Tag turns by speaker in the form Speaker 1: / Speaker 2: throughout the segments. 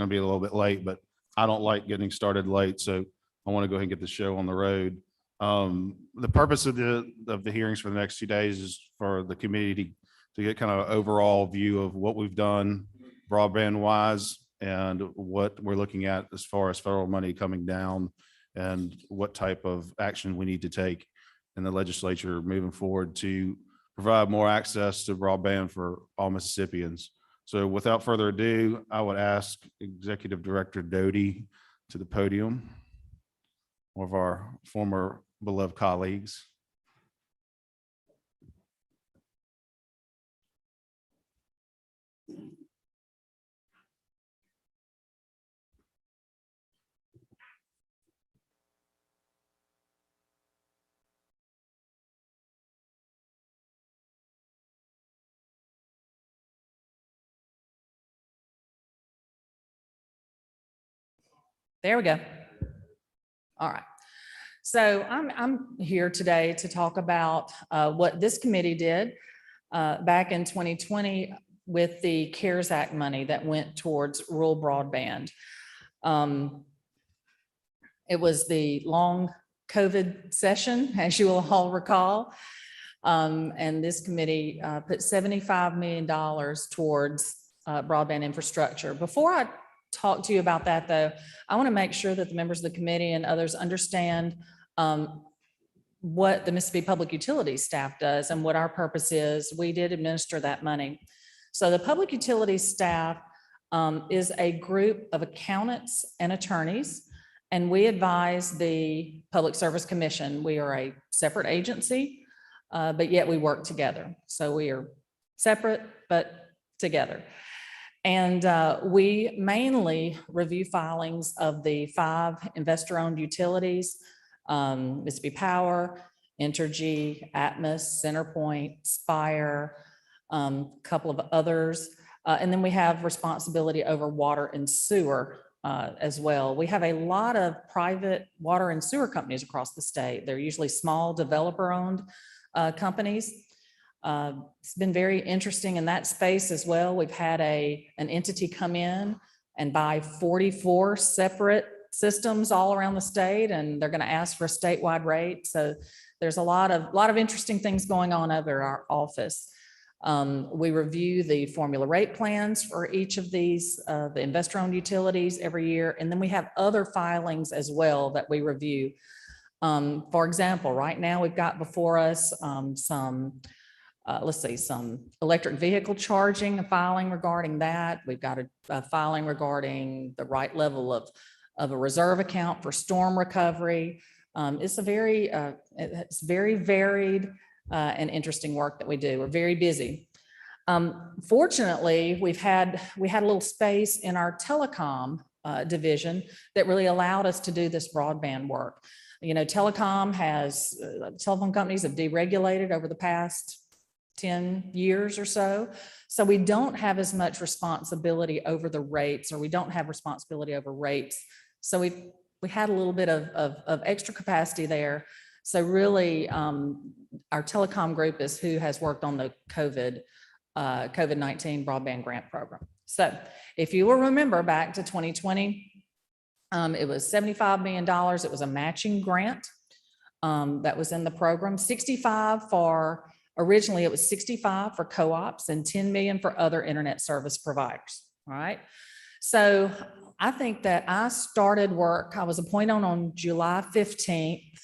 Speaker 1: going to be a little bit late, but I don't like getting started late. So I want to go ahead and get the show on the road. The purpose of the hearings for the next 2 days is for the committee to get kind of overall view of what we've done broadband wise and what we're looking at as far as federal money coming down and what type of action we need to take in the legislature moving forward to provide more access to broadband for all Mississippians. So without further ado, I would ask Executive Director Doty to the podium, one of our former beloved colleagues.
Speaker 2: There we go. All right. So I'm here today to talk about what this committee did back in 2020 with the CARES Act money that went towards rural broadband. It was the long COVID session, as you will all recall. And this committee put $75 million towards broadband infrastructure. Before I talk to you about that, though, I want to make sure that the members of the committee and others understand what the Mississippi Public Utilities staff does and what our purpose is. We did administer that money. So the Public Utilities staff is a group of accountants and attorneys, and we advise the Public Service Commission. We are a separate agency, but yet we work together. So we are separate, but together. And we mainly review filings of the 5 investor-owned utilities, Mississippi Power, Entergy, Atmos, CenterPoint, Spire, a couple of others. And then we have responsibility over water and sewer as well. We have a lot of private water and sewer companies across the state. They're usually small developer-owned companies. It's been very interesting in that space as well. We've had an entity come in and buy 44 separate systems all around the state, and they're going to ask for a statewide rate. So there's a lot of interesting things going on over our office. We review the formula rate plans for each of these, the investor-owned utilities every year, and then we have other filings as well that we review. For example, right now we've got before us some electric vehicle charging, a filing regarding that. We've got a filing regarding the right level of a reserve account for storm recovery. It's very varied and interesting work that we do. We're very busy. Fortunately, we had a little space in our telecom division that really allowed us to do this broadband work. You know, telephone companies have deregulated over the past 10 years or so. So we don't have as much responsibility over the rates, or we don't have responsibility over rates. So we had a little bit of extra capacity there. So really, our telecom group is who has worked on the COVID-19 broadband grant program. So if you will remember back to 2020, it was $75 million. It was a matching grant that was in the program. Originally it was 65 for co-ops and 10 million for other internet service providers. All right. So I think that I started work, I was appointed on July 15th.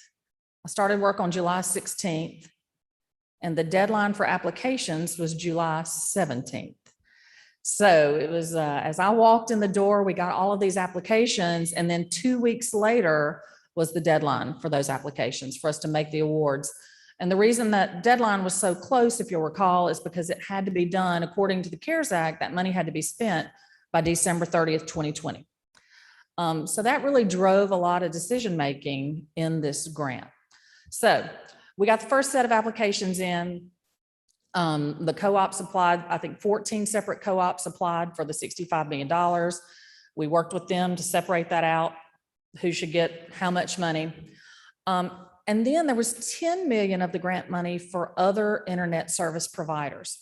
Speaker 2: I started work on July 16th, and the deadline for applications was July 17th. So it was, as I walked in the door, we got all of these applications, and then 2 weeks later was the deadline for those applications for us to make the awards. And the reason that deadline was so close, if you'll recall, is because it had to be done according to the CARES Act. That money had to be spent by December 30th, 2020. So that really drove a lot of decision-making in this grant. So we got the first set of applications in. The co-ops applied, I think 14 separate co-ops applied for the $65 million. We worked with them to separate that out, who should get how much money. And then there was 10 million of the grant money for other internet service providers.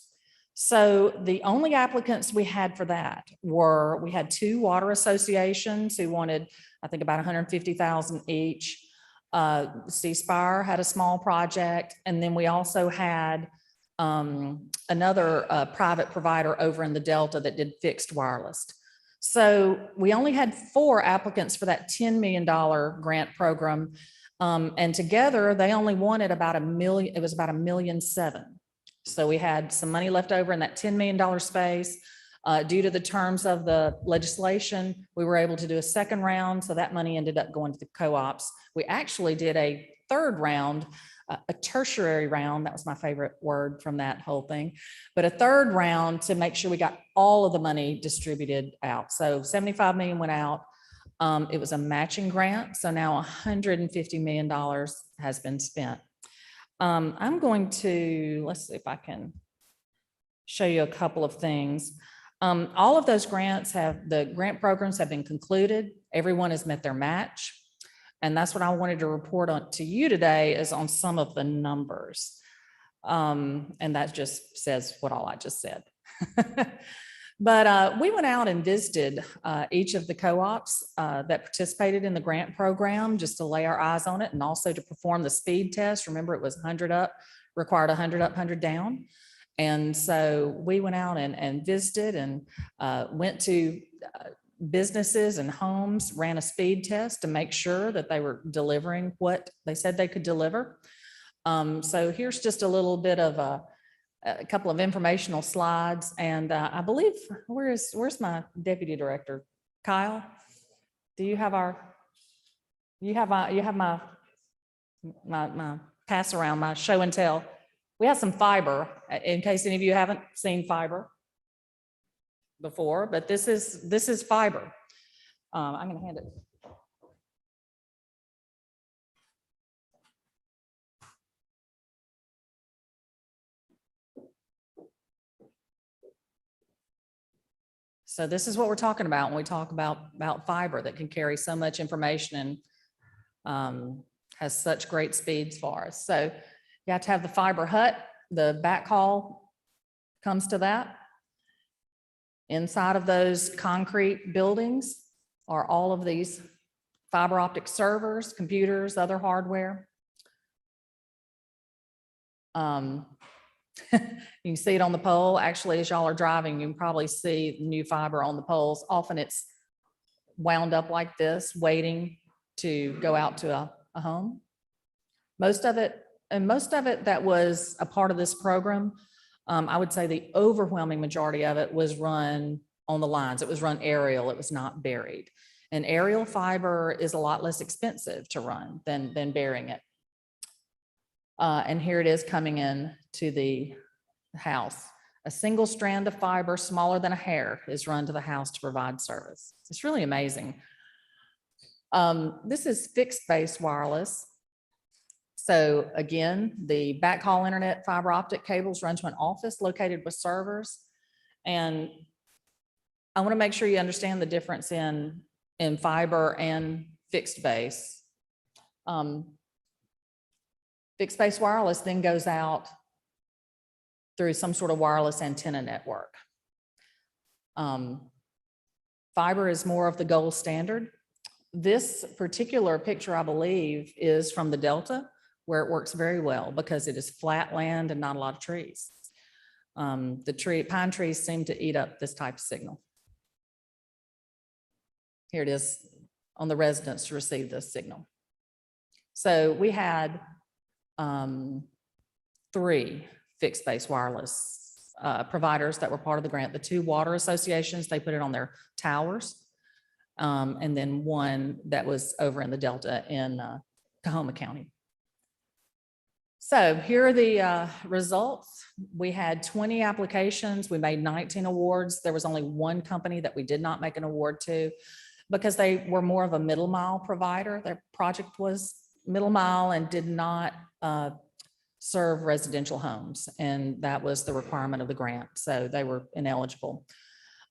Speaker 2: So the only applicants we had for that were, we had two water associations who wanted, I think, about 150,000 each. C Spire had a small project, and then we also had another private provider over in the Delta that did fixed wireless. So we only had 4 applicants for that $10 million grant program. And together they only wanted about $1 million. It was about $1.7 million. So we had some money left over in that $10 million space. Due to the terms of the legislation, we were able to do a second round. So that money ended up going to the co-ops. We actually did a third round, a tertiary round. That was my favorite word from that whole thing, but a third round to make sure we got all of the money distributed out. So 75 million went out. It was a matching grant. So now $150 million has been spent. I'm going to, let's see if I can show you a couple of things. All of those grants the grant programs have been concluded. Everyone has met their match. And that's what I wanted to report on to you today, is on some of the numbers. And that just says what all I just said. But we went out and visited each of the co-ops that participated in the grant program, just to lay our eyes on it, and also to perform the speed test. Remember, it was 100 up, required 100 up, 100 down. And so we went out and visited and went to businesses and homes, ran a speed test to make sure that they were delivering what they said they could deliver. So here's just a little bit of a couple of informational slides. And I believe, where's my deputy director? Kyle, do you have my pass around, my show and tell? We have some fiber, in case any of you haven't seen fiber before, but this is fiber. I'm going to hand it. So this is what we're talking about when we talk about fiber that can carry so much information and has such great speeds for us. So you have to have the fiber hut. The backhaul comes to that. Inside of those concrete buildings are all of these fiber optic servers, computers, other hardware. You can see it on the pole. Actually, as y'all are driving, you can probably see new fiber on the poles. Often it's wound up like this, waiting to go out to a home. Most of it that was a part of this program, I would say the overwhelming majority of it was run on the lines. It was run aerial. It was not buried. And aerial fiber is a lot less expensive to run than burying it. And here it is coming in to the house. A single strand of fiber smaller than a hair is run to the house to provide service. It's really amazing. This is fixed base wireless. So again, the backhaul internet fiber optic cables run to an office located with servers. And I want to make sure you understand the difference in fiber and fixed base. Fixed base wireless then goes out through some sort of wireless antenna network. Fiber is more of the gold standard. This particular picture, I believe, is from the Delta, where it works very well because it is flat land and not a lot of trees. Pine trees seem to eat up this type of signal. Here it is on the residents to receive this signal. So we had 3 fixed base wireless providers that were part of the grant. The 2 water associations, they put it on their towers. And then 1 that was over in the Delta in Coahoma County. So here are the results. We had 20 applications. We made 19 awards. There was only 1 company that we did not make an award to because they were more of a middle mile provider. Their project was middle mile and did not serve residential homes. And that was the requirement of the grant. So they were ineligible.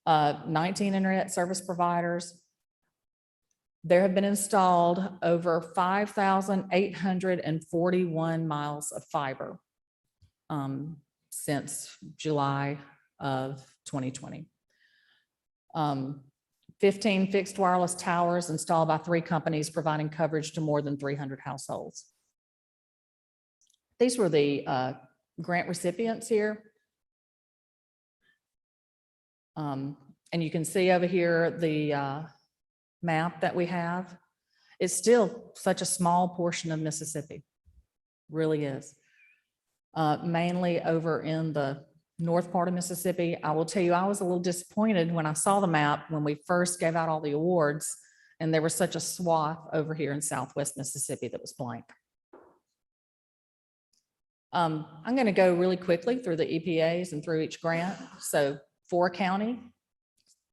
Speaker 2: 19 internet service providers. There have been installed over 5,841 miles of fiber since July of 2020. 15 fixed wireless towers installed by 3 companies providing coverage to more than 300 households. These were the grant recipients here. And you can see over here the map that we have. It's still such a small portion of Mississippi, really is. Mainly over in the north part of Mississippi. I will tell you, I was a little disappointed when I saw the map when we first gave out all the awards, and there was such a swath over here in Southwest Mississippi that was blank. I'm going to go really quickly through the EPAs and through each grant. So for county,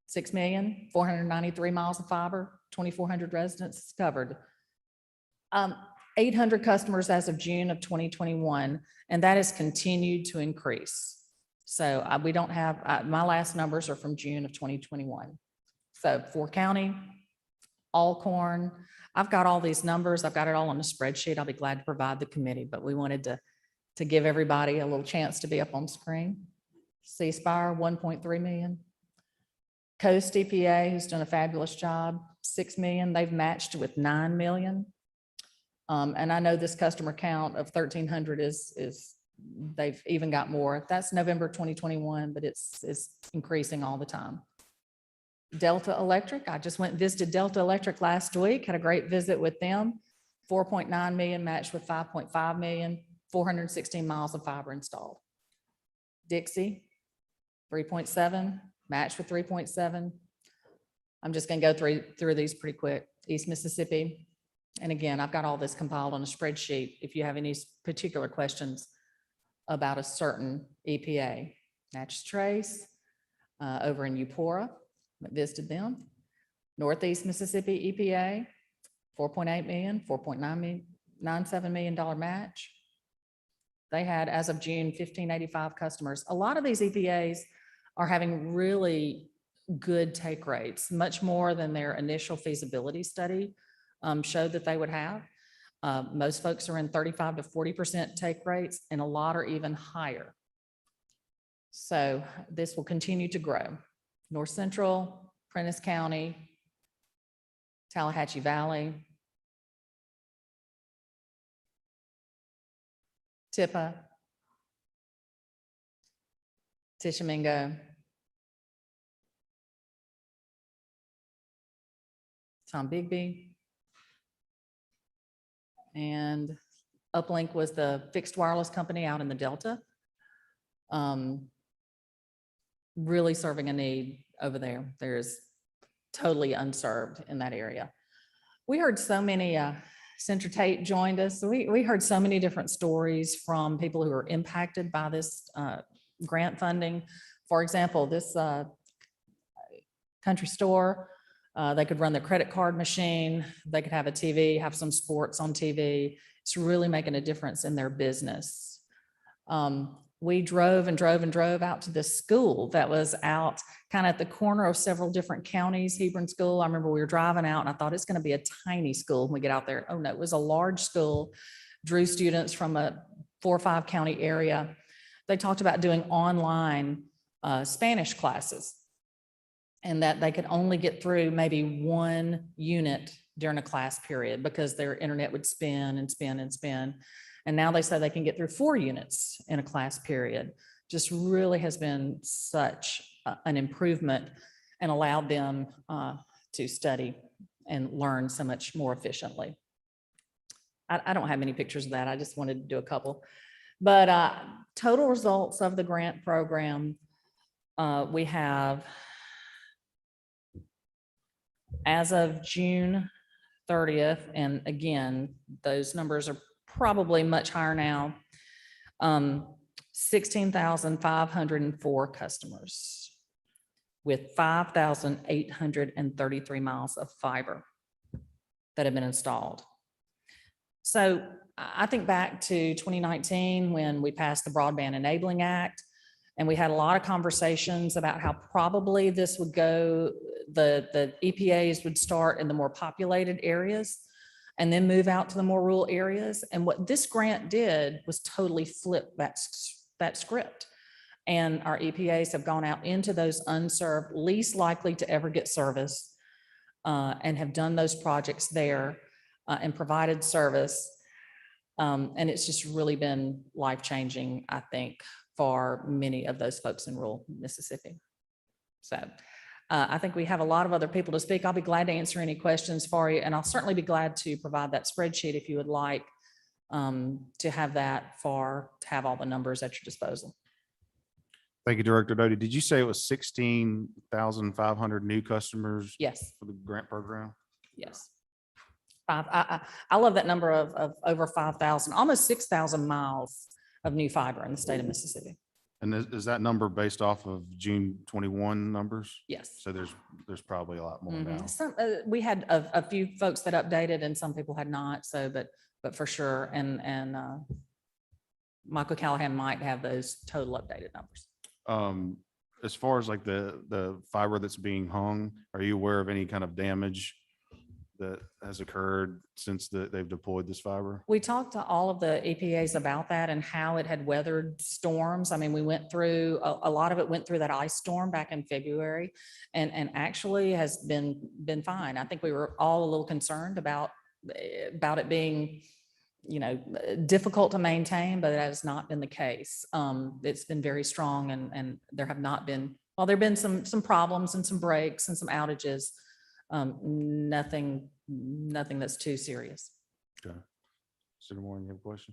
Speaker 2: 6,493 miles of fiber, 2,400 residents covered. 800 customers as of June of 2021, and that has continued to increase. So we don't have, my last numbers are from June of 2021. So for county, Alcorn, I've got all these numbers. I've got it all on a spreadsheet. I'll be glad to provide the committee, but we wanted to give everybody a little chance to be up on screen. C-Spire, 1.3 million. Coast EPA, who's done a fabulous job, 6 million. They've matched with 9 million. And I know this customer count of 1,300 is they've even got more. That's November 2021, but it's increasing all the time. Delta Electric, I just went and visited Delta Electric last week, had a great visit with them. 4.9 million matched with 5.5 million, 416 miles of fiber installed. Dixie, 3.7, matched with 3.7. I'm just gonna go through these pretty quick. East Mississippi, and again, I've got all this compiled on a spreadsheet. If you have any particular questions about a certain EPA. Natchez Trace, over in Eupora, visited them. Northeast Mississippi EPA, 4.8 million, $4.97 million match. They had, as of June, 1,585 customers. A lot of these EPAs are having really good take rates, much more than their initial feasibility study showed that they would have. Most folks are in 35 to 40% take rates, and a lot are even higher. So this will continue to grow. North Central, Prentiss County, Tallahatchie Valley, Tippah, Tishomingo, Tombigbee, and Uplink was the fixed wireless company out in the Delta. Really serving a need over there. There's totally unserved in that area. We heard so many, Senator Tate joined us. We heard so many different stories from people who are impacted by this grant funding. For example, this country store, they could run their credit card machine. They could have a TV, have some sports on TV. It's really making a difference in their business. We drove and drove and drove out to this school that was out kind of at the corner of several different counties, Hebron School. I remember we were driving out and I thought it's going to be a tiny school when we get out there. Oh no, it was a large school, drew students from a 4 or 5 county area. They talked about doing online Spanish classes, and that they could only get through maybe 1 unit during a class period because their internet would spin and spin and spin. And now they say they can get through 4 units in a class period. Just really has been such an improvement and allowed them to study and learn so much more efficiently. I don't have many pictures of that. I just wanted to do a couple. But total results of the grant program, we have, as of June 30th, and again, those numbers are probably much higher now, 16,504 customers with 5,833 miles of fiber that have been installed. So I think back to 2019 when we passed the Broadband Enabling Act, and we had a lot of conversations about how probably this would go, the EPAs would start in the more populated areas and then move out to the more rural areas. And what this grant did was totally flip that script. And our EPAs have gone out into those unserved, least likely to ever get service, and have done those projects there and provided service. And it's just really been life-changing, I think, for many of those folks in rural Mississippi. So I think we have a lot of other people to speak. I'll be glad to answer any questions for you, and I'll certainly be glad to provide that spreadsheet if you would like to have that to have all the numbers at your disposal.
Speaker 1: Thank you, Director Doty. Did you say it was 16,500 new customers?
Speaker 2: Yes,
Speaker 1: For the grant program?
Speaker 2: yes. I love that number of over 5,000, almost 6,000 miles of new fiber in the state of Mississippi.
Speaker 1: And is that number based off of June 21 numbers?
Speaker 2: Yes.
Speaker 1: So there's probably a lot more now.
Speaker 2: We had a few folks that updated and some people had not. So, but for sure. And Michael Callahan might have those total updated numbers.
Speaker 1: As far as like the fiber that's being hung, are you aware of any kind of damage that has occurred since they've deployed this fiber?
Speaker 2: We talked to all of the EPAs about that and how it had weathered storms. I mean, we went through, a lot of it went through that ice storm back in February and actually has been fine. I think we were all a little concerned about it being, difficult to maintain, but that has not been the case. It's been very strong and there have not been, well, there've been some problems and some breaks and some outages. Nothing that's too serious.
Speaker 1: Okay. Senator Warren, you have a question?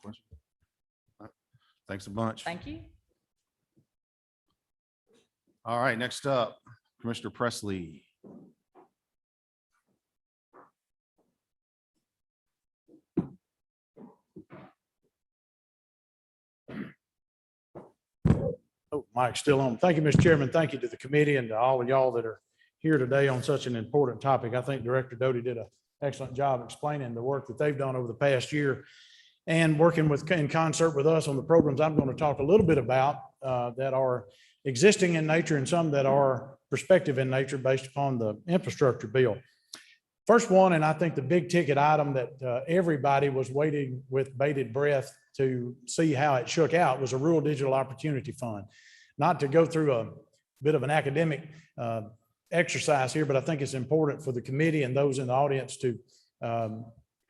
Speaker 1: Question? All right. Thanks a bunch.
Speaker 2: Thank you.
Speaker 1: All right, next up, Commissioner Presley.
Speaker 3: Oh, mic's still on. Thank you, Mr. Chairman. Thank you to the committee and to all of y'all that are here today on such an important topic. I think Director Doty did an excellent job explaining the work that they've done over the past year and working in concert with us on the programs I'm going to talk a little bit about that are existing in nature and some that are prospective in nature based upon the infrastructure bill. First one, and I think the big ticket item that everybody was waiting with bated breath to see how it shook out, was a Rural Digital Opportunity Fund. Not to go through a bit of an academic exercise here, but I think it's important for the committee and those in the audience to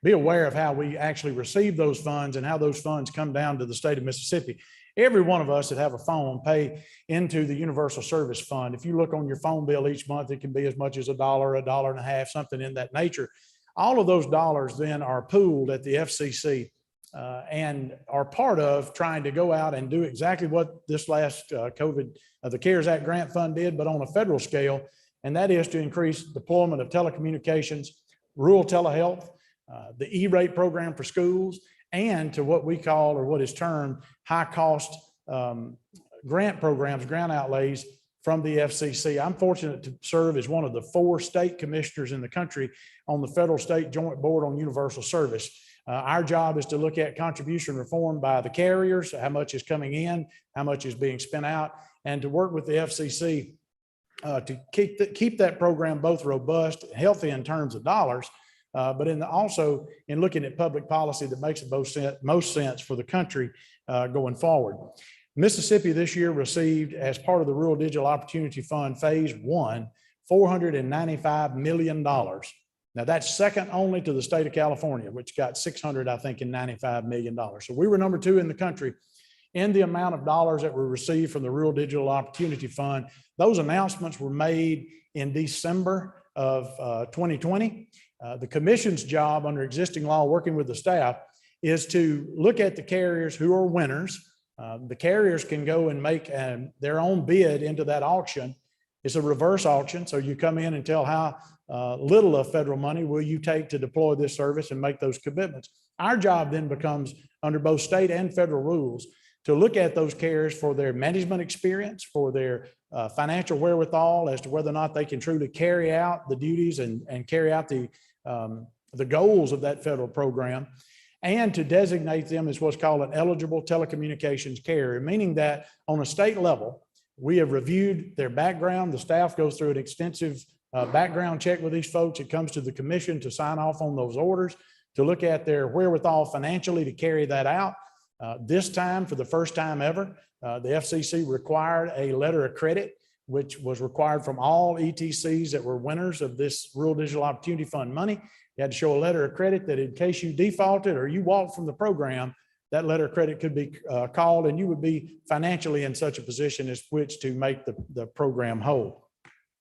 Speaker 3: be aware of how we actually receive those funds and how those funds come down to the state of Mississippi. Every one of us that have a phone pay into the Universal Service Fund. If you look on your phone bill each month, it can be as much as $1, $1.50, something in that nature. All of those dollars then are pooled at the FCC and are part of trying to go out and do exactly what this last COVID, the CARES Act grant fund did, but on a federal scale. And that is to increase deployment of telecommunications, rural telehealth, the E-rate program for schools, and to what we call, or what is termed, high cost grant programs, grant outlays from the FCC. I'm fortunate to serve as one of the 4 state commissioners in the country on the Federal State Joint Board on Universal Service. Our job is to look at contribution reform by the carriers, how much is coming in, how much is being spent out, and to work with the FCC to keep that program both robust, healthy in terms of dollars, but also in looking at public policy that makes the most sense for the country going forward. Mississippi this year received, as part of the Rural Digital Opportunity Fund Phase 1, $495 million. Now that's second only to the state of California, which got $695 million. So we were number 2 in the country in the amount of dollars that were received from the Rural Digital Opportunity Fund. Those announcements were made in December of 2020. The commission's job under existing law, working with the staff, is to look at the carriers who are winners. The carriers can go and make their own bid into that auction. It's a reverse auction. So you come in and tell how little of federal money will you take to deploy this service and make those commitments. Our job then becomes, under both state and federal rules, to look at those carriers for their management experience, for their financial wherewithal as to whether or not they can truly carry out the duties and carry out the goals of that federal program, and to designate them as what's called an eligible telecommunications carrier, meaning that on a state level, we have reviewed their background. The staff goes through an extensive background check with these folks. It comes to the commission to sign off on those orders, to look at their wherewithal financially to carry that out. This time, for the first time ever, the FCC required a letter of credit, which was required from all ETCs that were winners of this Rural Digital Opportunity Fund money. You had to show a letter of credit that in case you defaulted or you walked from the program, that letter of credit could be called and you would be financially in such a position as which to make the program whole.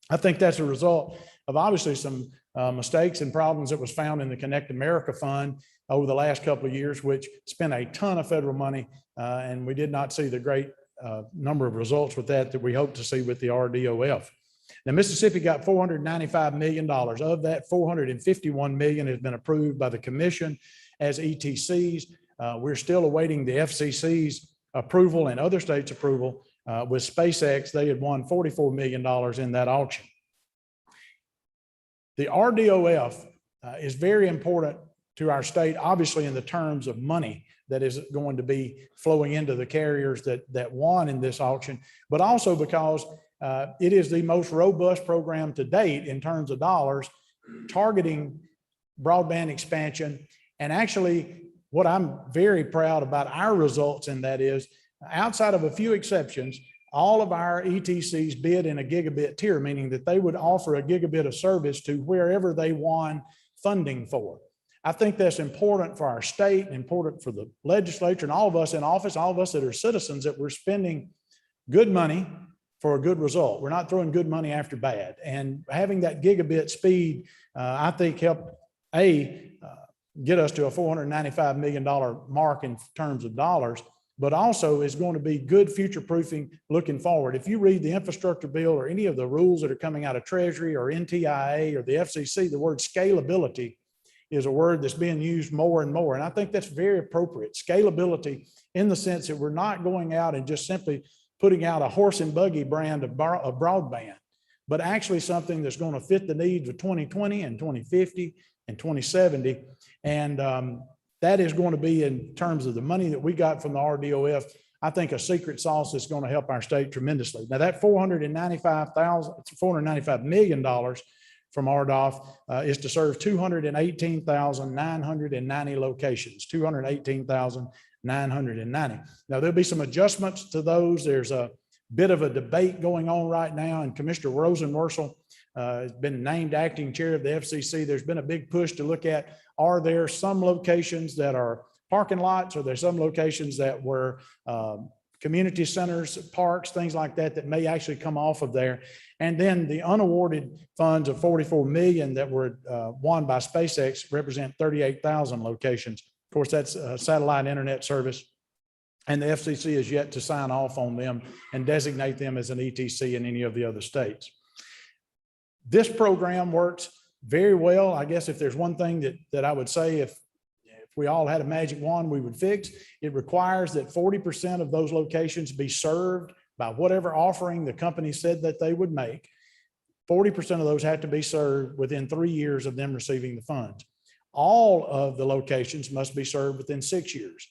Speaker 3: I think that's a result of obviously some mistakes and problems that was found in the Connect America Fund over the last couple of years, which spent a ton of federal money, and we did not see the great number of results with that we hope to see with the RDOF. Now, Mississippi got $495 million. Of that, $451 million has been approved by the commission as ETCs. We're still awaiting the FCC's approval and other states' approval. With SpaceX, they had won $44 million in that auction. The RDOF is very important to our state, obviously in the terms of money that is going to be flowing into the carriers that won in this auction, but also because it is the most robust program to date in terms of dollars targeting broadband expansion. And actually, what I'm very proud about our results in that is, outside of a few exceptions, all of our ETCs bid in a gigabit tier, meaning that they would offer a gigabit of service to wherever they won funding for. I think that's important for our state, important for the legislature and all of us in office, all of us that are citizens, that we're spending good money for a good result. We're not throwing good money after bad. And having that gigabit speed, I think helped get us to a $495 million mark in terms of dollars, but also is going to be good future proofing looking forward. If you read the infrastructure bill or any of the rules that are coming out of Treasury or NTIA or the FCC, the word scalability is a word that's being used more and more. And I think that's very appropriate. Scalability in the sense that we're not going out and just simply putting out a horse and buggy brand of broadband, but actually something that's going to fit the needs of 2020 and 2050 and 2070. And that is going to be, in terms of the money that we got from the RDOF, I think a secret sauce that's going to help our state tremendously. Now that $495 million from RDOF is to serve 218,990 locations, 218,990. Now there'll be some adjustments to those. There's a bit of a debate going on right now, and Commissioner Rosenworcel has been named acting chair of the FCC. There's been a big push to look at, are there some locations that are parking lots? Are there some locations that were community centers, parks, things like that, that may actually come off of there? And then the unawarded funds of $44 million that were won by SpaceX represent 38,000 locations. Of course, that's satellite internet service, and the FCC is yet to sign off on them and designate them as an ETC in any of the other states. This program works very well. I guess if there's one thing that I would say, if we all had a magic wand we would fix, it requires that 40% of those locations be served by whatever offering the company said that they would make. 40% of those have to be served within 3 years of them receiving the funds. All of the locations must be served within 6 years.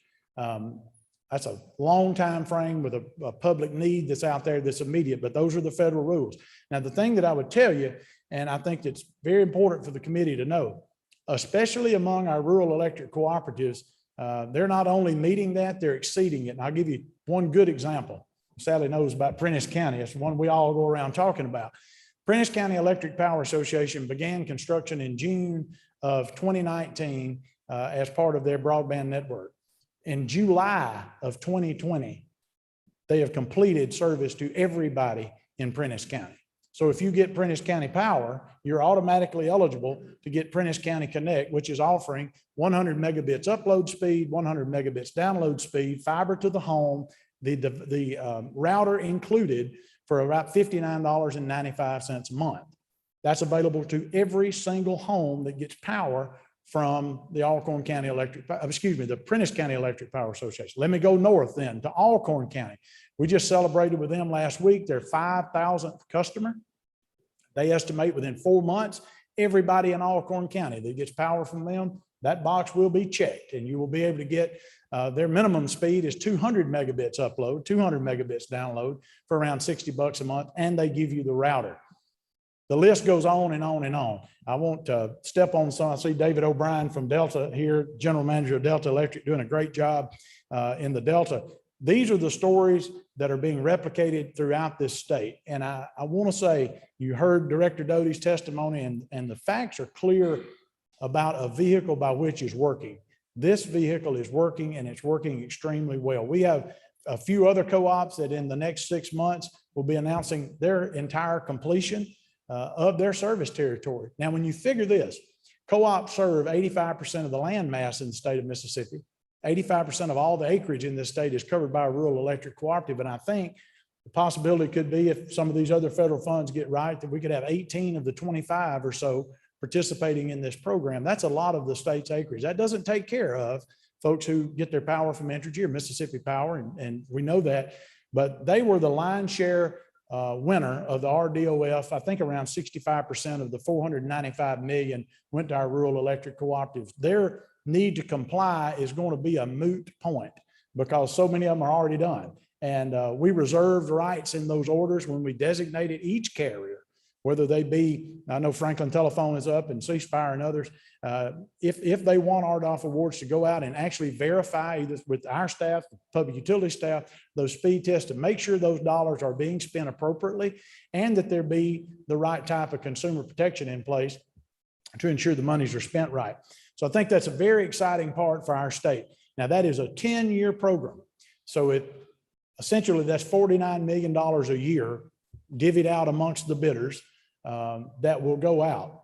Speaker 3: That's a long time frame with a public need that's out there that's immediate, but those are the federal rules. Now, the thing that I would tell you, and I think that's very important for the committee to know, especially among our rural electric cooperatives, they're not only meeting that, they're exceeding it. And I'll give you one good example. Sally knows about Prentiss County. It's one we all go around talking about. Prentiss County Electric Power Association began construction in June of 2019 as part of their broadband network. In July of 2020, they have completed service to everybody in Prentiss County. So if you get Prentiss County Power, you're automatically eligible to get Prentiss County Connect, which is offering 100 megabits upload speed, 100 megabits download speed, fiber to the home, the router included, for about $59.95 a month. That's available to every single home that gets power from the Alcorn County Electric, the Prentiss County Electric Power Association. Let me go north then to Alcorn County. We just celebrated with them last week, their 5,000th customer. They estimate within 4 months, everybody in Alcorn County that gets power from them, that box will be checked, and you will be able to get their minimum speed is 200 megabits upload, 200 megabits download for around $60 a month, and they give you the router. The list goes on and on and on. I won't step on some. I see David O'Brien from Delta here, General Manager of Delta Electric, doing a great job. in the Delta. These are the stories that are being replicated throughout this state. And I want to say, you heard Director Doty's testimony, and the facts are clear about a vehicle by which is working. This vehicle is working, and it's working extremely well. We have a few other co-ops that in the next 6 months will be announcing their entire completion of their service territory. Now, when you figure this, co-ops serve 85% of the land mass in the state of Mississippi. 85% of all the acreage in this state is covered by a rural electric cooperative. And I think the possibility could be, if some of these other federal funds get right, that we could have 18 of the 25 or so participating in this program. That's a lot of the state's acreage. That doesn't take care of folks who get their power from Entergy or Mississippi Power, and we know that. But they were the lion's share winner of the RDOF. I think around 65% of the 495 million went to our rural electric cooperatives. Their need to comply is going to be a moot point because so many of them are already done. And we reserved rights in those orders when we designated each carrier, whether they be, I know Franklin Telephone is up and C Spire and others. If they want RDOF awards, to go out and actually verify either with our staff, public utility staff, those speed tests to make sure those dollars are being spent appropriately and that there be the right type of consumer protection in place to ensure the monies are spent right. So I think that's a very exciting part for our state. Now, that is a 10-year program. So essentially that's $49 million a year divvied out amongst the bidders that will go out.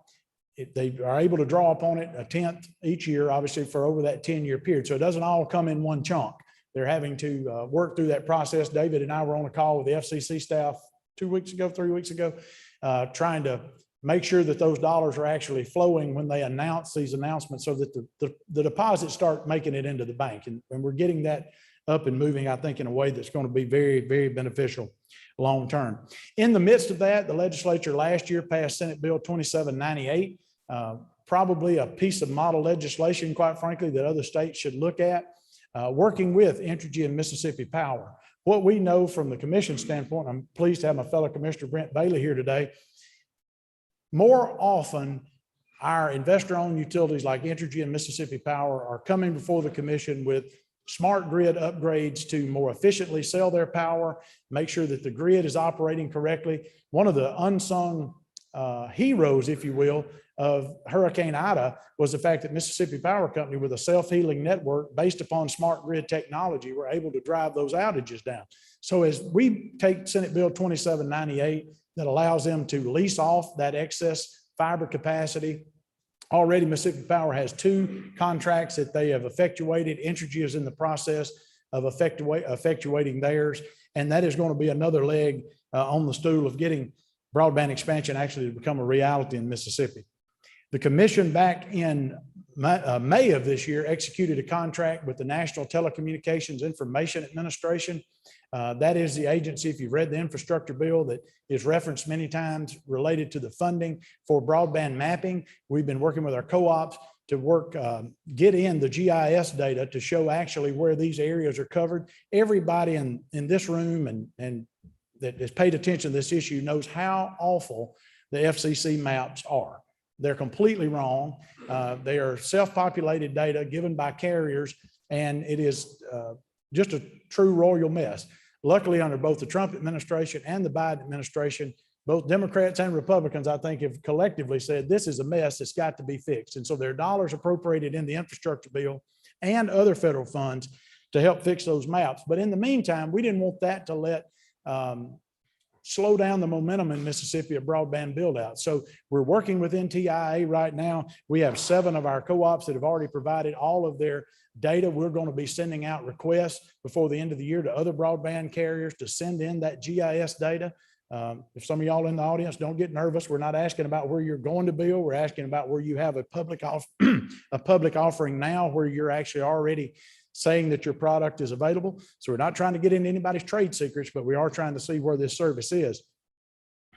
Speaker 3: They are able to draw upon it a tenth each year, obviously for over that 10-year period. So it doesn't all come in one chunk. They're having to work through that process. David and I were on a call with the FCC staff 3 weeks ago, trying to make sure that those dollars are actually flowing when they announce these announcements so that the deposits start making it into the bank. And we're getting that up and moving, I think, in a way that's going to be very, very beneficial long term. In the midst of that, the legislature last year passed Senate Bill 2798, probably a piece of model legislation, quite frankly, that other states should look at, working with Entergy and Mississippi Power. What we know from the commission standpoint, I'm pleased to have my fellow Commissioner Brent Bailey here today. More often, our investor-owned utilities like Entergy and Mississippi Power are coming before the commission with smart grid upgrades to more efficiently sell their power, make sure that the grid is operating correctly. One of the unsung heroes, if you will, of Hurricane Ida was the fact that Mississippi Power Company, with a self-healing network based upon smart grid technology, were able to drive those outages down. So as we take Senate Bill 2798, that allows them to lease off that excess fiber capacity. Already Mississippi Power has 2 contracts that they have effectuated. Entergy is in the process of effectuating theirs. And that is going to be another leg on the stool of getting broadband expansion actually to become a reality in Mississippi. The commission back in May of this year executed a contract with the National Telecommunications Information Administration. That is the agency, if you've read the infrastructure bill, that is referenced many times related to the funding for broadband mapping. We've been working with our co-ops to get in the GIS data to show actually where these areas are covered. Everybody in this room and that has paid attention to this issue knows how awful the FCC maps are. They're completely wrong. They are self-populated data given by carriers, and it is just a true royal mess. Luckily, under both the Trump administration and the Biden administration, both Democrats and Republicans, I think, have collectively said this is a mess that's got to be fixed. And so there are dollars appropriated in the infrastructure bill and other federal funds to help fix those maps. But in the meantime, we didn't want that to let slow down the momentum in Mississippi of broadband build out. So we're working with NTIA right now. We have 7 of our co-ops that have already provided all of their data. We're going to be sending out requests before the end of the year to other broadband carriers to send in that GIS data. If some of y'all in the audience, don't get nervous. We're not asking about where you're going to build. We're asking about where you have a public offering now, where you're actually already saying that your product is available. So we're not trying to get into anybody's trade secrets, but we are trying to see where this service is.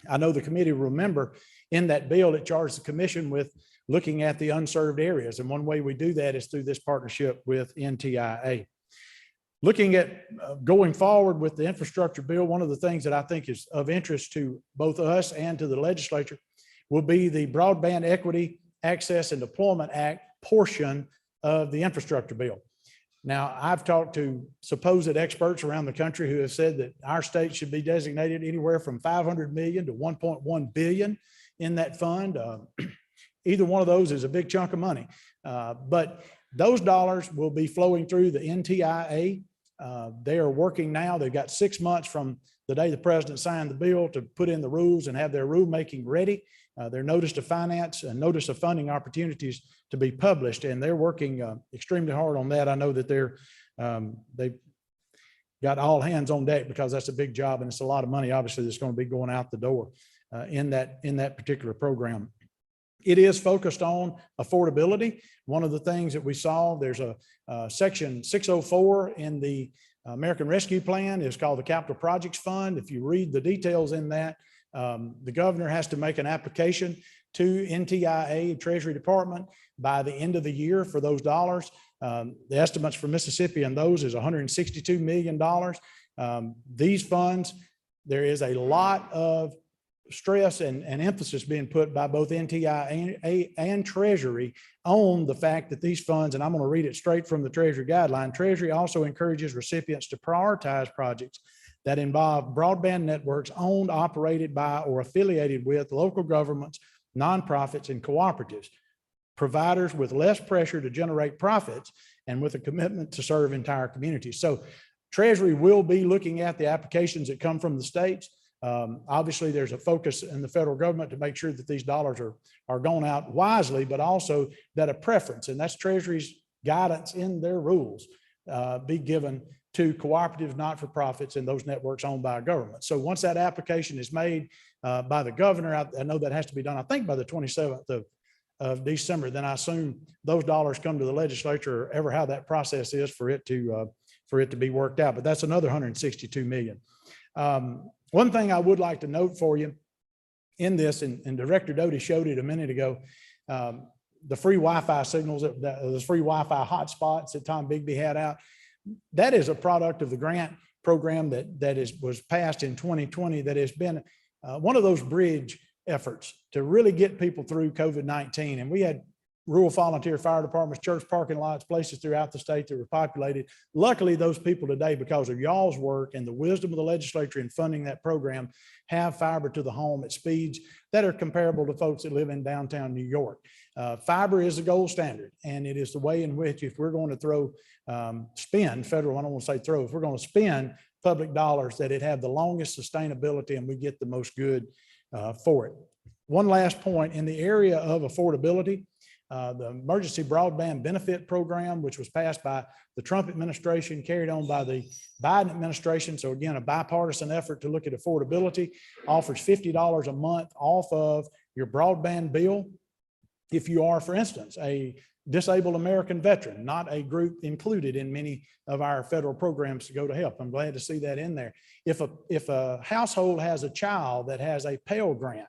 Speaker 3: I know the committee will remember in that bill, it charged the commission with looking at the unserved areas. And one way we do that is through this partnership with NTIA. Looking at going forward with the infrastructure bill, one of the things that I think is of interest to both us and to the legislature will be the Broadband Equity, Access, and Deployment Act portion of the infrastructure bill. Now, I've talked to supposed experts around the country who have said that our state should be designated anywhere from 500 million to 1.1 billion in that fund. Either one of those is a big chunk of money. But those dollars will be flowing through the NTIA. They are working now. They've got 6 months from the day the president signed the bill to put in the rules and have their rulemaking ready. Their notice to finance and notice of funding opportunities to be published, and they're working extremely hard on that. I know that they've got all hands on deck because that's a big job and it's a lot of money, obviously, that's going to be going out the door in that particular program. It is focused on affordability. One of the things that we saw, there's a section 604 in the American Rescue Plan is called the Capital Projects Fund. If you read the details in that, the governor has to make an application to NTIA, Treasury Department, by the end of the year for those dollars. The estimates for Mississippi and those is $162 million. These funds, there is a lot of stress and emphasis being put by both NTIA and Treasury on the fact that these funds, and I'm going to read it straight from the Treasury guideline, Treasury also encourages recipients to prioritize projects that involve broadband networks owned, operated by, or affiliated with local governments, nonprofits, and cooperatives, providers with less pressure to generate profits and with a commitment to serve entire communities. So Treasury will be looking at the applications that come from the states. Obviously, there's a focus in the federal government to make sure that these dollars are going out wisely, but also that a preference, and that's Treasury's guidance in their rules, be given to cooperatives, not-for-profits, and those networks owned by a government. So once that application is made by the governor, I know that has to be done, I think, by the 27th of December. Then I assume those dollars come to the legislature, or ever how that process is for it to be worked out. But that's another $162 million. One thing I would like to note for you in this, and Director Doty showed it a minute ago, the free Wi-Fi signals, the free Wi-Fi hotspots that Tom Bigby had out, that is a product of the grant program that was passed in 2020 that has been one of those bridge efforts to really get people through COVID-19. And we had rural volunteer fire departments, church parking lots, places throughout the state that were populated. Luckily, those people today, because of y'all's work and the wisdom of the legislature in funding that program, have fiber to the home at speeds that are comparable to folks that live in downtown New York. Fiber is the gold standard, and it is the way in which, if we're going to spend federal, I don't want to say throw, if we're going to spend public dollars, that it have the longest sustainability and we get the most good for it. One last point in the area of affordability, the Emergency Broadband Benefit Program, which was passed by the Trump administration, carried on by the Biden administration. So again, a bipartisan effort to look at affordability, offers $50 a month off of your broadband bill if you are, for instance, a disabled American veteran, not a group included in many of our federal programs to go to help. I'm glad to see that in there. If a household has a child that has a Pell Grant,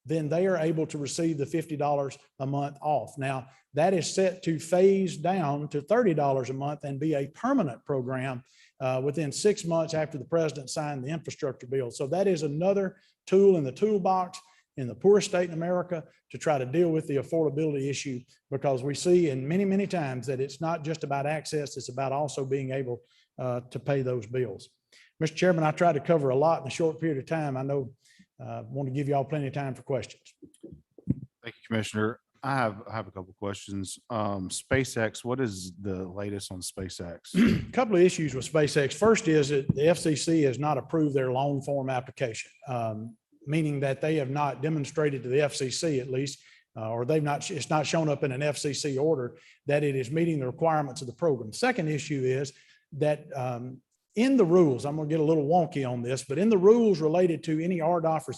Speaker 3: then they are able to receive the $50 a month off. Now, that is set to phase down to $30 a month and be a permanent program within 6 months after the president signed the infrastructure bill. So that is another tool in the toolbox in the poorest state in America to try to deal with the affordability issue, because we see in many, many times that it's not just about access, it's about also being able to pay those bills. Mr. Chairman, I tried to cover a lot in a short period of time. I know I want to give you all plenty of time for questions.
Speaker 1: Thank you, Commissioner. I have a couple of questions. SpaceX, what is the latest on SpaceX?
Speaker 3: A couple of issues with SpaceX. First is that the FCC has not approved their loan form application, meaning that they have not demonstrated to the FCC, at least, or it's not shown up in an FCC order that it is meeting the requirements of the program. Second issue is that in the rules, I'm going to get a little wonky on this, but in the rules related to any RDOF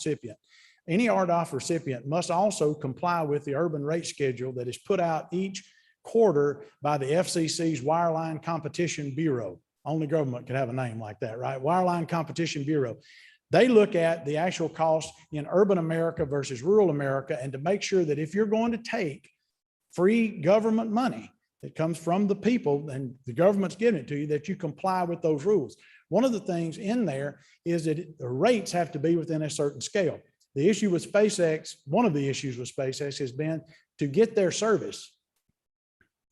Speaker 3: recipient must also comply with the urban rate schedule that is put out each quarter by the FCC's Wireline Competition Bureau. Only government could have a name like that, right? Wireline Competition Bureau. They look at the actual cost in urban America versus rural America, and to make sure that if you're going to take free government money that comes from the people and the government's giving it to you, that you comply with those rules. One of the things in there is that the rates have to be within a certain scale. The issue with SpaceX, one of the issues with SpaceX has been to get their service.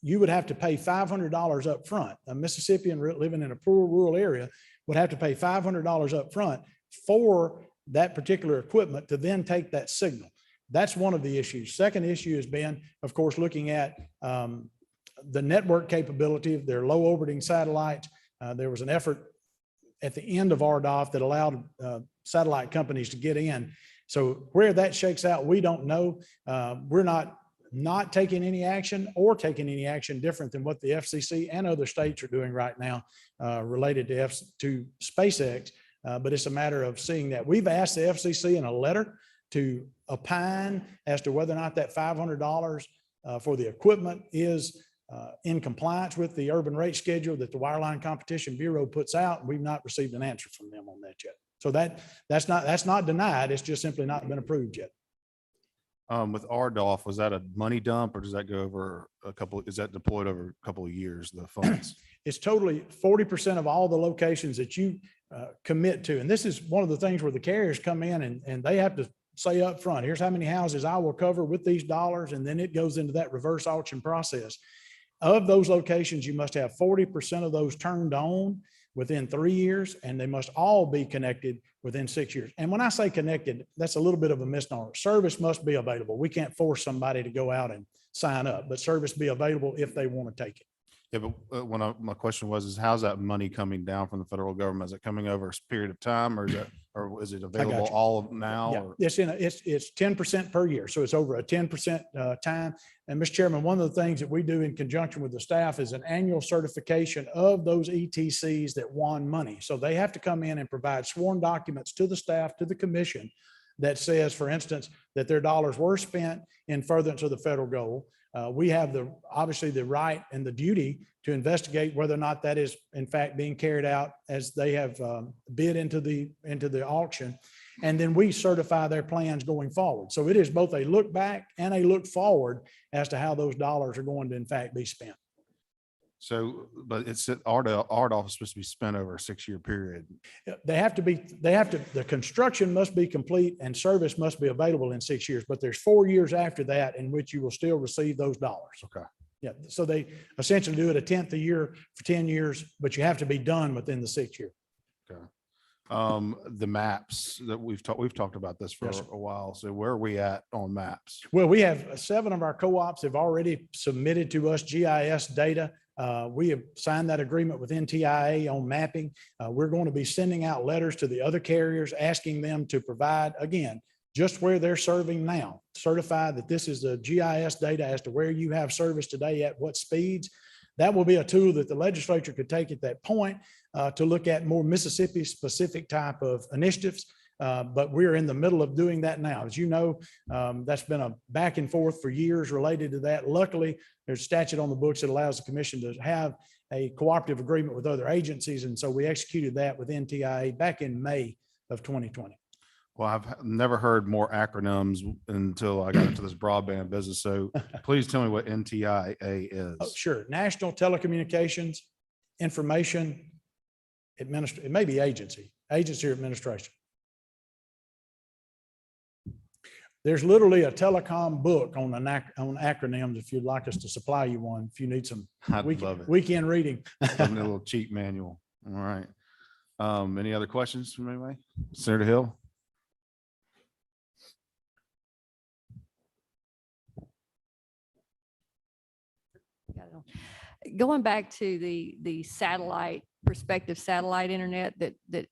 Speaker 3: you would have to pay $500 up front. A Mississippian living in a poor rural area would have to pay $500 up front for that particular equipment to then take that signal. That's one of the issues. Second issue has been, of course, looking at the network capability of their low orbiting satellites. There was an effort at the end of RDOF that allowed satellite companies to get in. So where that shakes out, we don't know. We're not taking any action or taking any action different than what the FCC and other states are doing right now related to SpaceX. But it's a matter of seeing that. We've asked the FCC in a letter to opine as to whether or not that $500 for the equipment is in compliance with the urban rate schedule that the Wireline Competition Bureau puts out. We've not received an answer from them on that yet. So that's not denied. It's just simply not been approved yet.
Speaker 1: With RDOF, was that a money dump or does that go over is that deployed over a couple of years, the funds?
Speaker 3: It's totally 40% of all the locations that you commit to. And this is one of the things where the carriers come in and they have to say up front, here's how many houses I will cover with these dollars. And then it goes into that reverse auction process. Of those locations, you must have 40% of those turned on within 3 years, and they must all be connected within 6 years. And when I say connected, that's a little bit of a misnomer. Service must be available. We can't force somebody to go out and sign up, but service be available if they want to take it.
Speaker 1: Yeah, but my question is how's that money coming down from the federal government? Is it coming over a period of time or is it available all of now?
Speaker 3: Yeah,
Speaker 1: Or?
Speaker 3: it's 10% per year. So it's over a 10% time. And Mr. Chairman, one of the things that we do in conjunction with the staff is an annual certification of those ETCs that won money. So they have to come in and provide sworn documents to the staff, to the commission that says, for instance, that their dollars were spent in furtherance of the federal goal. We have obviously the right and the duty to investigate whether or not that is in fact being carried out as they have bid into the auction. And then we certify their plans going forward. So it is both a look back and a look forward as to how those dollars are going to in fact be spent.
Speaker 1: So, but it's RDOF is supposed to be spent over a 6-year period.
Speaker 3: The construction must be complete and service must be available in 6 years, but there's 4 years after that in which you will still receive those dollars.
Speaker 1: Okay.
Speaker 3: Yeah. So they essentially do it a tenth a year for 10 years, but you have to be done within the 6 year.
Speaker 1: Okay. The maps that we've talked about this for a while. So where are we at on maps?
Speaker 3: Well, we have 7 of our co-ops have already submitted to us GIS data. We have signed that agreement with NTIA on mapping. We're going to be sending out letters to the other carriers, asking them to provide, again, just where they're serving now, certify that this is the GIS data as to where you have service today at what speeds. That will be a tool that the legislature could take at that point to look at more Mississippi specific type of initiatives. But we're in the middle of doing that now. As you know, that's been a back and forth for years related to that. Luckily, there's a statute on the books that allows the commission to have a cooperative agreement with other agencies. And so we executed that with NTIA back in May of 2020.
Speaker 1: Well, I've never heard more acronyms until I got into this broadband business. So please tell me what NTIA is.
Speaker 3: Oh, sure. National Telecommunications Information Administration. It may be agency or administration. There's literally a telecom book on acronyms if you'd like us to supply you one, if you need some weekend reading.
Speaker 1: A little cheat manual. All right. Any other questions from anybody? Senator Hill?
Speaker 4: Going back to the prospective satellite internet that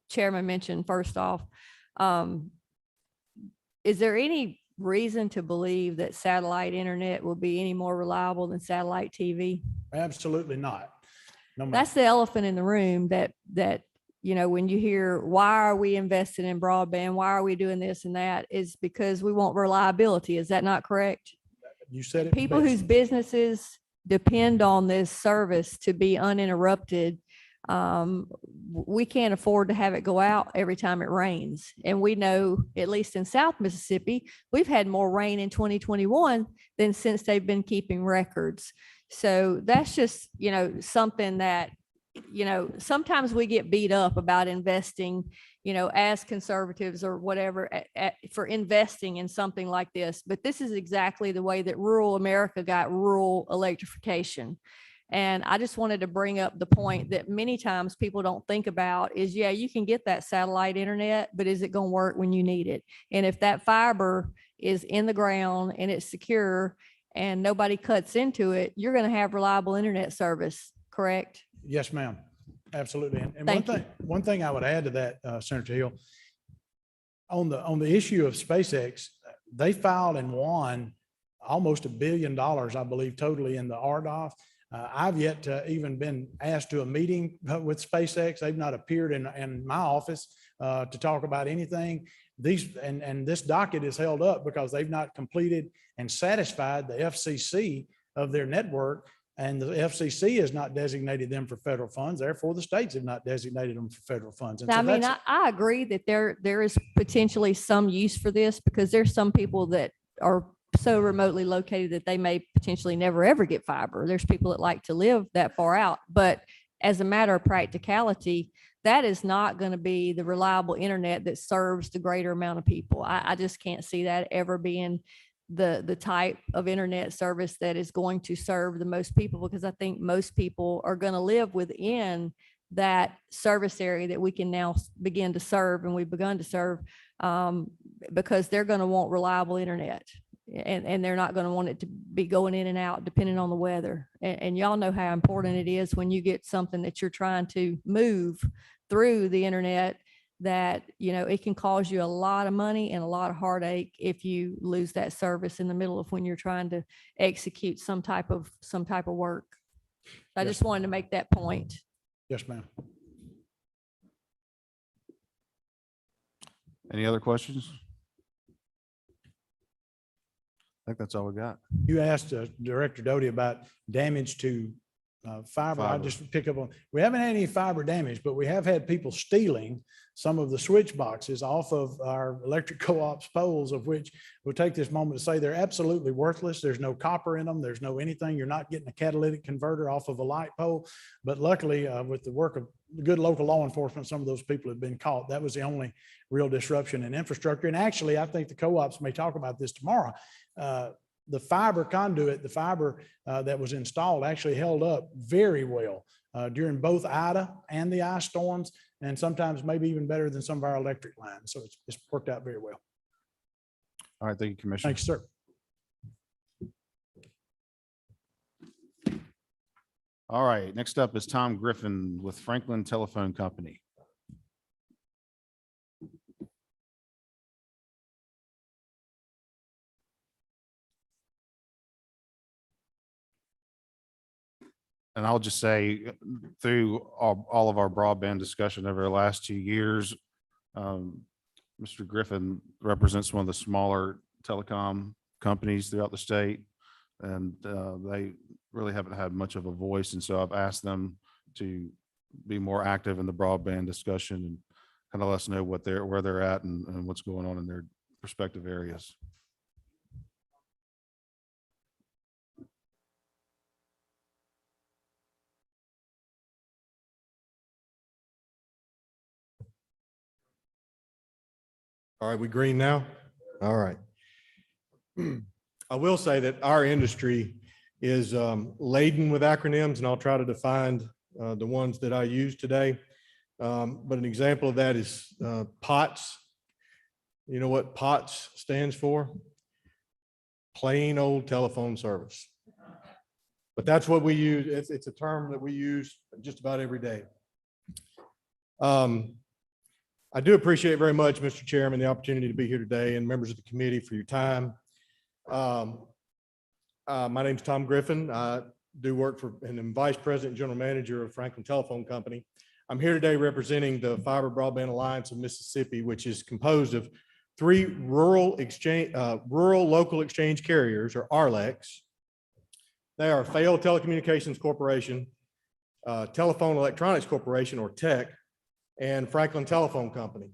Speaker 4: Chairman mentioned first off, is there any reason to believe that satellite internet will be any more reliable than satellite TV?
Speaker 3: Absolutely not. No,
Speaker 4: that's the elephant in the room that, you know, when you hear, why are we investing in broadband? Why are we doing this and that? Is because we want reliability. Is that not correct?
Speaker 3: You said it.
Speaker 4: People whose businesses depend on this service to be uninterrupted, we can't afford to have it go out every time it rains. And we know, at least in South Mississippi, we've had more rain in 2021 than since they've been keeping records. So that's just, you know, something that you know, sometimes we get beat up about investing, you know, as conservatives or whatever for investing in something like this. But this is exactly the way that rural America got rural electrification. And I just wanted to bring up the point that many times people don't think about is, yeah, you can get that satellite internet, but is it going to work when you need it? And if that fiber is in the ground and it's secure and nobody cuts into it, you're going to have reliable internet service, correct?
Speaker 3: Yes, ma'am. Absolutely. And
Speaker 4: Thank you.
Speaker 3: one thing I would add to that, Senator Hill, on the issue of SpaceX, they filed and won almost $1 billion, I believe, totally in the RDOF. I've yet to even been asked to a meeting with SpaceX. They've not appeared in my office to talk about anything. And this docket is held up because they've not completed and satisfied the FCC of their network. And the FCC has not designated them for federal funds. Therefore, the states have not designated them for federal funds. And
Speaker 4: Now,
Speaker 3: so
Speaker 4: I mean,
Speaker 3: that's-
Speaker 4: I agree that there is potentially some use for this because there's some people that are so remotely located that they may potentially never ever get fiber. There's people that like to live that far out, but as a matter of practicality, that is not going to be the reliable internet that serves the greater amount of people. I just can't see that ever being the type of internet service that is going to serve the most people, because I think most people are going to live within that service area that we can now begin to serve, and we've begun to serve, because they're going to want reliable internet. And they're not going to want it to be going in and out depending on the weather. And y'all know how important it is when you get something that you're trying to move through the internet, that, you know, it can cause you a lot of money and a lot of heartache if you lose that service in the middle of when you're trying to execute some type of work. I
Speaker 3: Yes.
Speaker 4: just wanted to make that point.
Speaker 3: Yes, ma'am.
Speaker 1: Any other questions? I think that's all we got.
Speaker 3: You asked Director Doty about damage to fiber. I
Speaker 1: Fiber.
Speaker 3: just pick up on, we haven't had any fiber damage, but we have had people stealing some of the switch boxes off of our electric co-ops poles, of which we'll take this moment to say they're absolutely worthless. There's no copper in them. There's no anything. You're not getting a catalytic converter off of a light pole. But luckily, with the work of good local law enforcement, some of those people have been caught. That was the only real disruption in infrastructure. And actually, I think the co-ops may talk about this tomorrow. The fiber conduit, the fiber that was installed actually held up very well during both Ida and the ice storms, and sometimes maybe even better than some of our electric lines. So it's worked out very well.
Speaker 1: All right, thank you, Commissioner.
Speaker 3: Thanks, sir.
Speaker 1: All right, next up is Tom Griffin with Franklin Telephone Company. And I'll just say, through all of our broadband discussion over the last 2 years, Mr. Griffin represents one of the smaller telecom companies throughout the state. And they really haven't had much of a voice. And so I've asked them to be more active in the broadband discussion and kind of let us know where they're at and what's going on in their respective areas.
Speaker 5: All right, we green now? All right. I will say that our industry is laden with acronyms, and I'll try to define the ones that I use today. But an example of that is POTS. You know what POTS stands for? Plain old telephone service. But that's what we use. It's a term that we use just about every day. I do appreciate very much, Mr. Chairman, the opportunity to be here today, and members of the committee for your time. My name is Tom Griffin. I do work for, and I'm Vice President and General Manager of Franklin Telephone Company. I'm here today representing the Fiber Broadband Alliance of Mississippi, which is composed of 3 rural local exchange carriers, or RLECs. They are Fayette Telecommunications Corporation, Telephone Electronics Corporation, or TEC, and Franklin Telephone Company.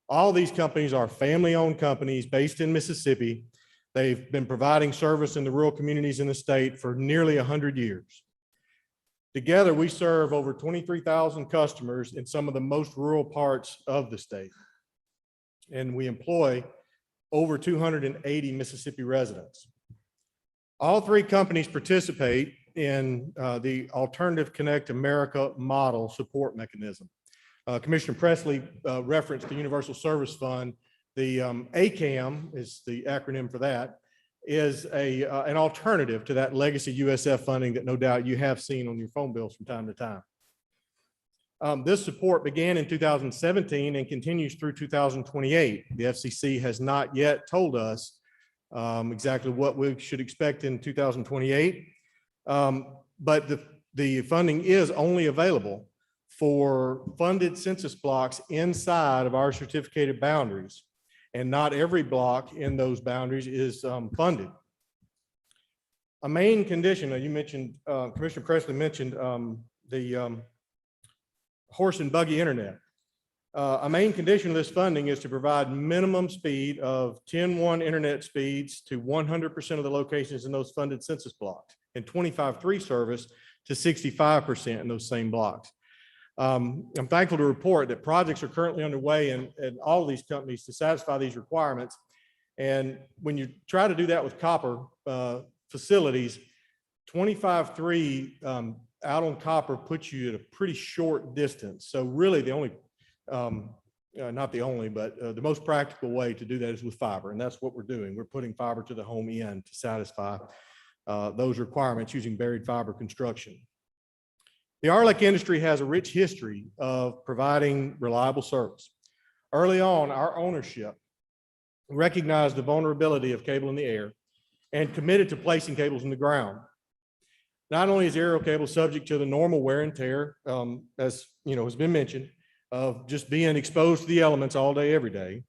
Speaker 5: All these companies are family-owned companies based in Mississippi. They've been providing service in the rural communities in the state for nearly 100 years. Together, we serve over 23,000 customers in some of the most rural parts of the state. And we employ over 280 Mississippi residents. All three companies participate in the Alternative Connect America model support mechanism. Commissioner Presley referenced the Universal Service Fund. The ACAM is the acronym for that, is an alternative to that legacy USF funding that no doubt you have seen on your phone bills from time to time. This support began in 2017 and continues through 2028. The FCC has not yet told us exactly what we should expect in 2028, but the funding is only available for funded census blocks inside of our certificated boundaries, and not every block in those boundaries is funded. A main condition, you mentioned, Commissioner Presley mentioned the horse and buggy internet. A main condition of this funding is to provide minimum speed of 10.1 internet speeds to 100% of the locations in those funded census blocks, and 25.3 service to 65% in those same blocks. I'm thankful to report that projects are currently underway in all of these companies to satisfy these requirements. And when you try to do that with copper facilities, 25.3 out on copper puts you at a pretty short distance. So really the only, not the only, but the most practical way to do that is with fiber. And that's what we're doing. We're putting fiber to the home end to satisfy those requirements using buried fiber construction. The RLEC industry has a rich history of providing reliable service. Early on, our ownership recognized the vulnerability of cable in the air and committed to placing cables in the ground. Not only is aerial cable subject to the normal wear and tear, as you know, has been mentioned, of just being exposed to the elements all day, every day,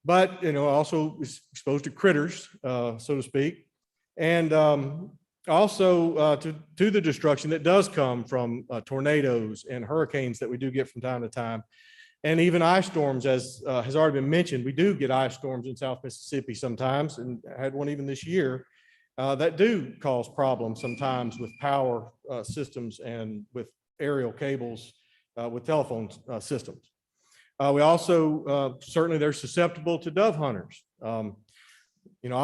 Speaker 5: but also is exposed to critters, so to speak, and also to the destruction that does come from tornadoes and hurricanes that we do get from time to time, and even ice storms, as has already been mentioned. We do get ice storms in South Mississippi sometimes, and had one even this year. That do cause problems sometimes with power systems and with aerial cables, with telephone systems. We also, certainly they're susceptible to dove hunters. I'm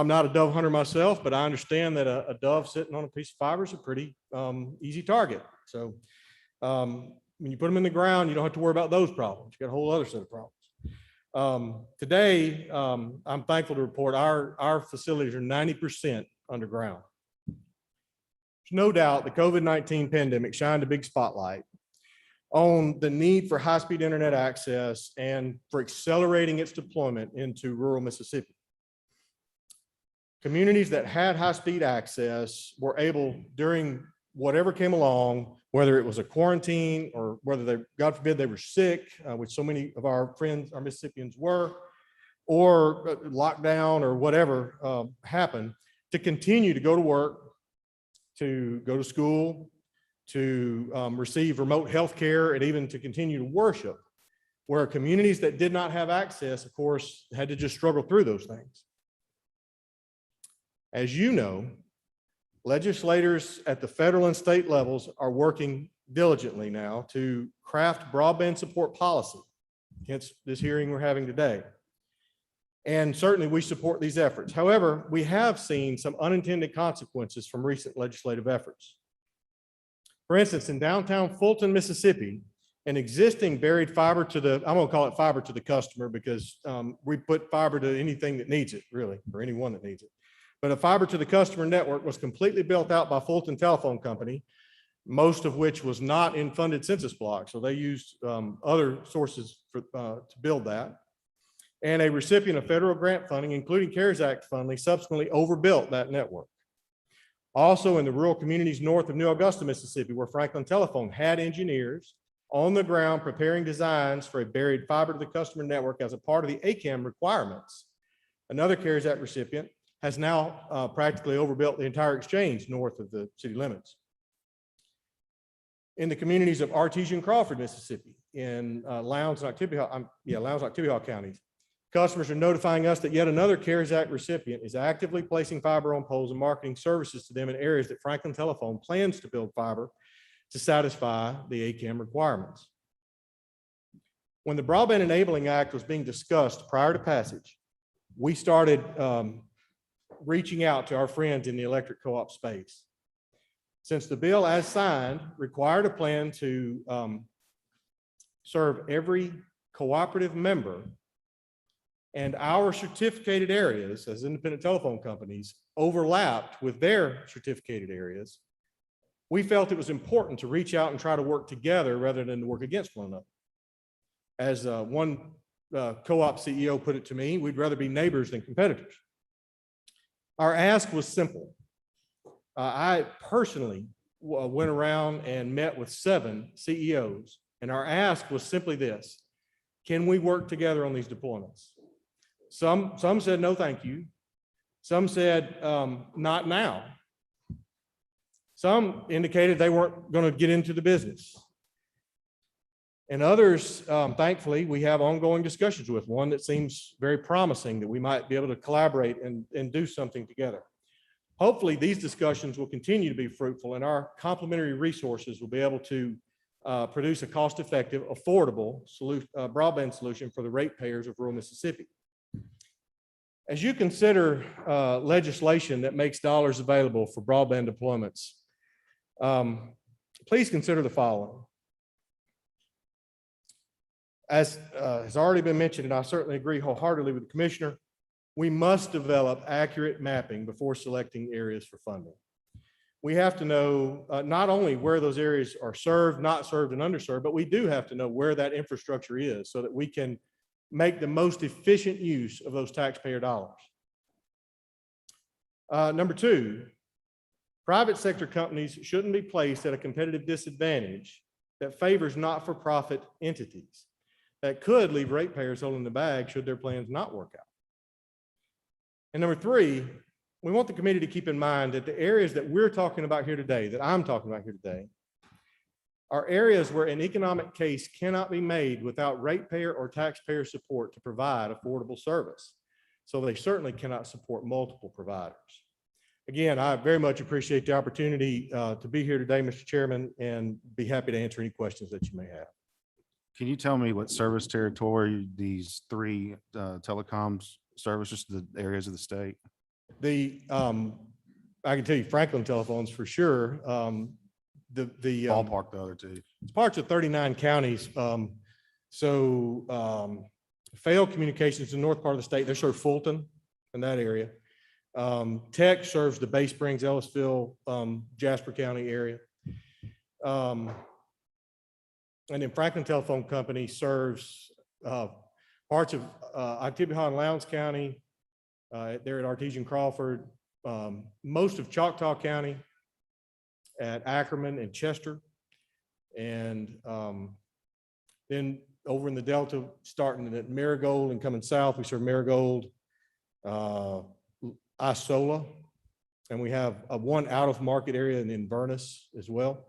Speaker 5: not a dove hunter myself, but I understand that a dove sitting on a piece of fiber is a pretty easy target. So when you put them in the ground, you don't have to worry about those problems. You got a whole other set of problems. Today, I'm thankful to report our facilities are 90% underground. There's no doubt the COVID-19 pandemic shined a big spotlight on the need for high-speed internet access and for accelerating its deployment into rural Mississippi. Communities that had high-speed access were able, during whatever came along, whether it was a quarantine or whether they, God forbid, they were sick, which so many of our friends, our Mississippians were, or lockdown or whatever happened, to continue to go to work, to go to school, to receive remote health care, and even to continue to worship, where communities that did not have access, of course, had to just struggle through those things. As you know, legislators at the federal and state levels are working diligently now to craft broadband support policy, hence this hearing we're having today. And certainly we support these efforts. However, we have seen some unintended consequences from recent legislative efforts. For instance, in downtown Fulton, Mississippi, an existing buried fiber to the, I'm gonna call it fiber to the customer because we put fiber to anything that needs it, really, or anyone that needs it. But a fiber to the customer network was completely built out by Fulton Telephone Company, most of which was not in funded census blocks. So they used other sources to build that. And a recipient of federal grant funding, including CARES Act funding, subsequently overbuilt that network. Also in the rural communities north of New Augusta, Mississippi, where Franklin Telephone had engineers on the ground preparing designs for a buried fiber to the customer network as a part of the ACAM requirements. Another CARES Act recipient has now practically overbuilt the entire exchange north of the city limits. In the communities of Artesia and Crawford, Mississippi, in Lowndes and Octavia counties, customers are notifying us that yet another CARES Act recipient is actively placing fiber on poles and marketing services to them in areas that Franklin Telephone plans to build fiber to satisfy the ACAM requirements. When the Broadband Enabling Act was being discussed prior to passage, we started reaching out to our friends in the electric co-op space. Since the bill as signed required a plan to serve every cooperative member, and our certificated areas as independent telephone companies overlapped with their certificated areas, we felt it was important to reach out and try to work together rather than to work against one another. As one co-op CEO put it to me, we'd rather be neighbors than competitors. Our ask was simple. I personally went around and met with 7 CEOs, and our ask was simply this: can we work together on these deployments? Some said, no, thank you. Some said, not now. Some indicated they weren't going to get into the business. And others, thankfully, we have ongoing discussions with, one that seems very promising that we might be able to collaborate and do something together. Hopefully, these discussions will continue to be fruitful, and our complementary resources will be able to produce a cost-effective, affordable broadband solution for the ratepayers of rural Mississippi. As you consider legislation that makes dollars available for broadband deployments, please consider the following. As has already been mentioned, and I certainly agree wholeheartedly with the commissioner, we must develop accurate mapping before selecting areas for funding. We have to know not only where those areas are served, not served, and underserved, but we do have to know where that infrastructure is so that we can make the most efficient use of those taxpayer dollars. Number 2, private sector companies shouldn't be placed at a competitive disadvantage that favors not-for-profit entities that could leave ratepayers holding the bag should their plans not work out. And number 3, we want the committee to keep in mind that the areas that we're talking about here today, that I'm talking about here today, are areas where an economic case cannot be made without ratepayer or taxpayer support to provide affordable service. So they certainly cannot support multiple providers. Again, I very much appreciate the opportunity to be here today, Mr. Chairman, and be happy to answer any questions that you may have.
Speaker 1: Can you tell me what service territory these 3 telecoms service, just the areas of the state?
Speaker 5: I can tell you Franklin telephones for sure. The
Speaker 1: Ballpark the other 2.
Speaker 5: It's parts of 39 counties. Fail Communications in the north part of the state, they serve Fulton in that area. Tech serves the Bay Springs, Ellisville, Jasper County area. And then Franklin Telephone Company serves parts of Itibihon and Lowndes County. They're at Artesian Crawford, most of Choctaw County, at Ackerman and Chester. And then over in the Delta, starting at Marigold and coming south, we serve Marigold, Isola, and we have one out of market area in Inverness as well.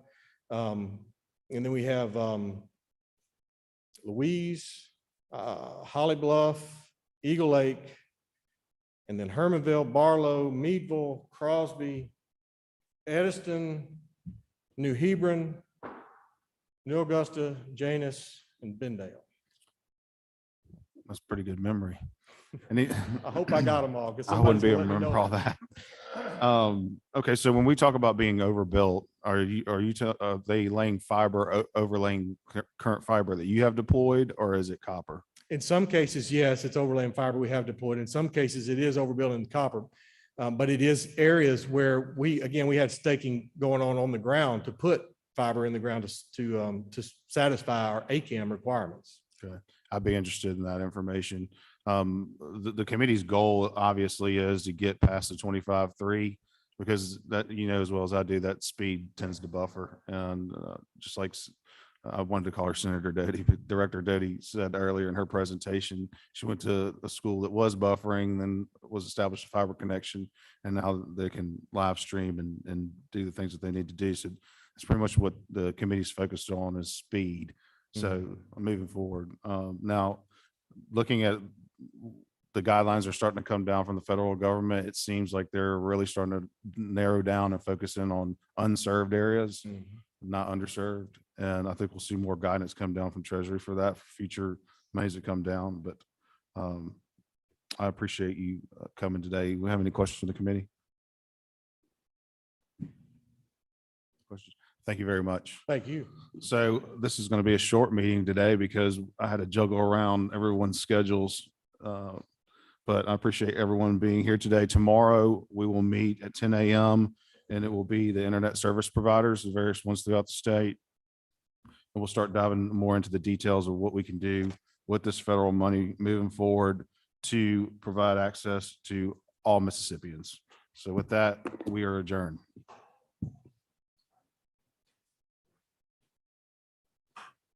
Speaker 5: And then we have Louise, Holly Bluff, Eagle Lake, and then Hermanville, Barlow, Meadville, Crosby, Ediston, New Hebron, New Augusta, Janus, and Bendale.
Speaker 1: That's pretty good memory. And
Speaker 5: I hope I got them all. 'Cause
Speaker 1: I wouldn't be able to
Speaker 5: somebody's gonna
Speaker 1: remember all that. Okay, so when we talk about being overbuilt, are they laying fiber, overlaying current fiber that you have deployed, or is it copper?
Speaker 5: In some cases, yes, it's overlaying fiber we have deployed. In some cases, it is overbuilding copper. But it is areas where we had staking going on the ground to put fiber in the ground to satisfy our ACAM requirements.
Speaker 1: Okay, I'd be interested in that information. The committee's goal obviously is to get past the 25.3, because that, as well as I do, that speed tends to buffer. And just like I wanted to call her Senator Doty, but Director Doty said earlier in her presentation, she went to a school that was buffering, then was established a fiber connection, and now they can live stream and do the things that they need to do. So that's pretty much what the committee's focused on, is speed. So moving forward, now looking at the guidelines are starting to come down from the federal government. It seems like they're really starting to narrow down and focus in on unserved areas. not underserved. And I think we'll see more guidance come down from Treasury for that, for future monies that come down. But I appreciate you coming today. We have any questions from the committee? Questions? Thank you very much.
Speaker 5: Thank you.
Speaker 1: So this is going to be a short meeting today because I had to juggle around everyone's schedules. But I appreciate everyone being here today. Tomorrow, we will meet at 10 a.m. and it will be the internet service providers, the various ones throughout the state. And we'll start diving more into the details of what we can do with this federal money moving forward to provide access to all Mississippians. So with that, we are adjourned.